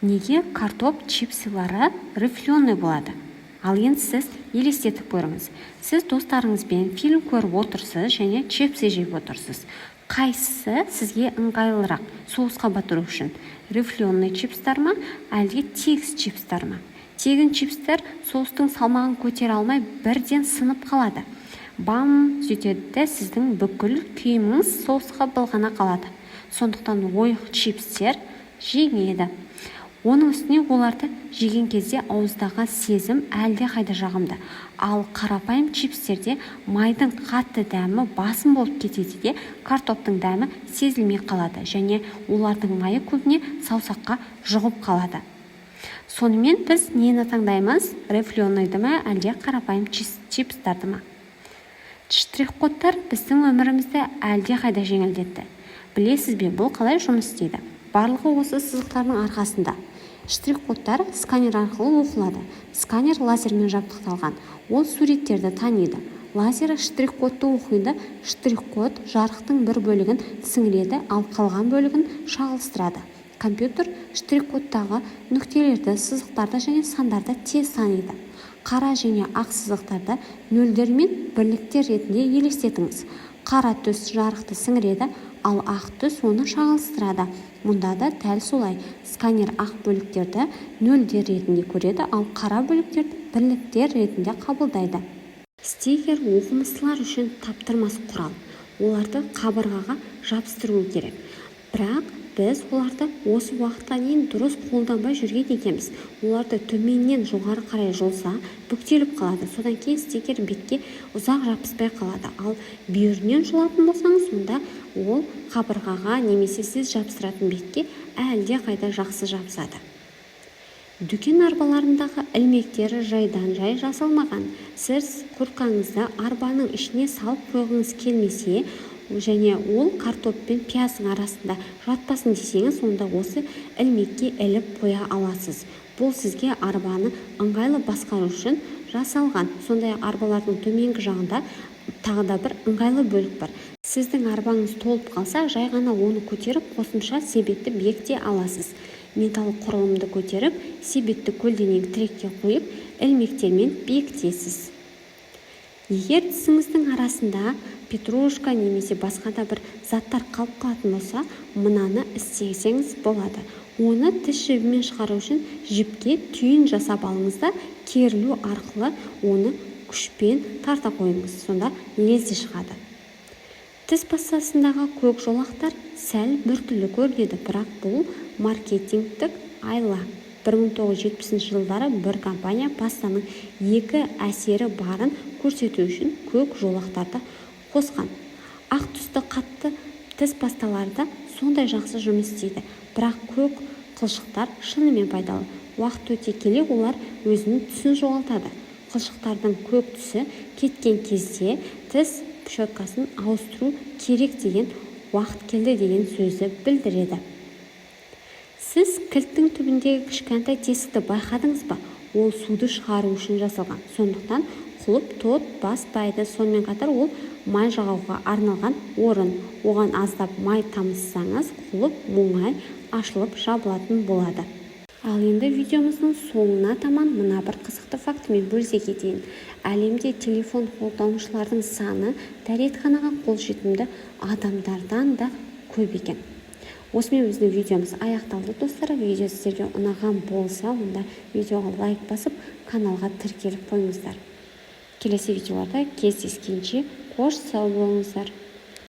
Неге картоп чипсылары рифленый болады? Ал енді сіз елестетіп көріңіз. Сіз достарыңызбен фильм көріп отырсыз және чипсы жеп отырсыз. Қайсысы сізге ыңғайлырақ соусқа батыру үшін? Рифленый чипстар ма, әлде тегіс чипстар ма? Тегін чипстар соустың салмағын көтере алмай бірден сынып қалады. Бам, сөйтеді де сіздің бүкіл күйіміңіз соусқа былғана қалады. Сондықтан ойық чипстер жеңеді. Оның үстіне оларды жеген кезде ауыздағы сезім әлде қайда жағымды. Ал қарапайым чипстерде майдың қатты дәмі басым болып кетеді де картоптың дәмі сезілмей қалады және олардың майы көбіне саусаққа жұғып қалады. Сонымен біз нені таңдаймыз? Рифленыйды ма әлде қарапайым чипстарды ма? Штрих-кодтар біздің өмірімізді әлде қайда жеңілдетті. Білесіз бе, бұл қалай жұмыс істейді? Барлығы осы сызықтардың арқасында. Штрих-кодтар сканер арқылы оқылады. Сканер лазермен жабдықталған. Ол суреттерді таниды. Лазер штрих-кодты оқиды. Штрих-код жарықтың бір бөлігін сіңіреді, ал қалған бөлігін шағылыстырады. Компьютер штрих-кодтағы нүктелерді, сызықтарды және сандарды тез таниды. Қара және ақ сызықтарды нөлдер мен бірліктер ретінде елестетіңіз. Қара түс жарықты сіңіреді, ал ақ түс оны шағылыстырады. Мұнда да дәл солай. Сканер ақ бөліктерді нөлдер ретінде көреді, ал қара бөліктерді бірліктер ретінде қабылдайды. Стикер оқымыстылар үшін таптырмас құрал. Оларды қабырғаға жабыстыру керек. Бірақ біз оларды осы уақытқа дейін дұрыс қолданбай жүрген екенбіз. Оларды төменнен жоғары қарай жұлса, бүктеліп қалады. Содан кейін стикер бетке ұзақ жабыспай қалады. Ал бүйірінен жұлатын болсаңыз, онда ол қабырғаға немесе сіз жабыстыратын бетке әлде қайда жақсы жабысады. Дүкен арбаларындағы ілмектері жайдан жай жасалмаған. Сіз курткаңызды арбаның ішіне салып қойғыңыз келмесе, және ол картоп пен пияздың арасында жатпасын десеңіз, онда осы ілмекке іліп қоя аласыз. Бұл сізге арбаны ыңғайлы басқару үшін жасалған. Сондай арбалардың төменгі жағында тағы да бір ыңғайлы бөлік бар. Сіздің арбаңыз толып қалса, жай ғана оны көтеріп, қосымша себетті бекіте аласыз. Металл құрылымды көтеріп, себетті көлденең тірекке қойып, ілмектермен бекітесіз. Егер тісіңіздің арасында петрушка немесе басқа да бір заттар қалып қалатын болса, мынаны істесеңіз болады. Оны тіс жібімен шығару үшін жіпке түйін жасап алыңыз да, керілу арқылы оны күшпен тарта қойыңыз. Сонда лезде шығады. Тіс пастасындағы көк жолақтар сәл біртүрлі көрінеді, бірақ бұл маркетингтік айла. 1970 жылдары бір компания пастаның екі әсері барын көрсету үшін көк жолақтарды қосқан. Ақ түсті қатты тіс пасталарда сондай жақсы жұмыс істейді, бірақ көк қылшықтар шынымен пайдалы. Уақыт өте келе олар өзінің түсін жоғалтады. Қылшықтардың көк түсі кеткен кезде тіс щеткасын ауыстыру керек деген уақыт келді деген сөзді білдіреді. Сіз кілттің түбіндегі кішкентай тесікті байқадыңыз ба? Ол суды шығару үшін жасалған. Сондықтан құлып тот баспайды. Сонымен қатар ол май жағуға арналған орын. Оған аздап май тамызсаңыз, құлып оңай ашылып жабылатын болады. Ал енді видеомыздың соңына таман мына бір қызықты фактімен бөлісе кетейін. Әлемде телефон қолданушылардың саны дәретханаға қолжетімді адамдардан да көп екен. Осымен біздің видеомыз аяқталды, достар. Видео сіздерге ұнаған болса, онда видеоға лайк басып, каналға тіркеліп қойыңыздар. Келесі видеоларда кездескенше қош сау болыңыздар.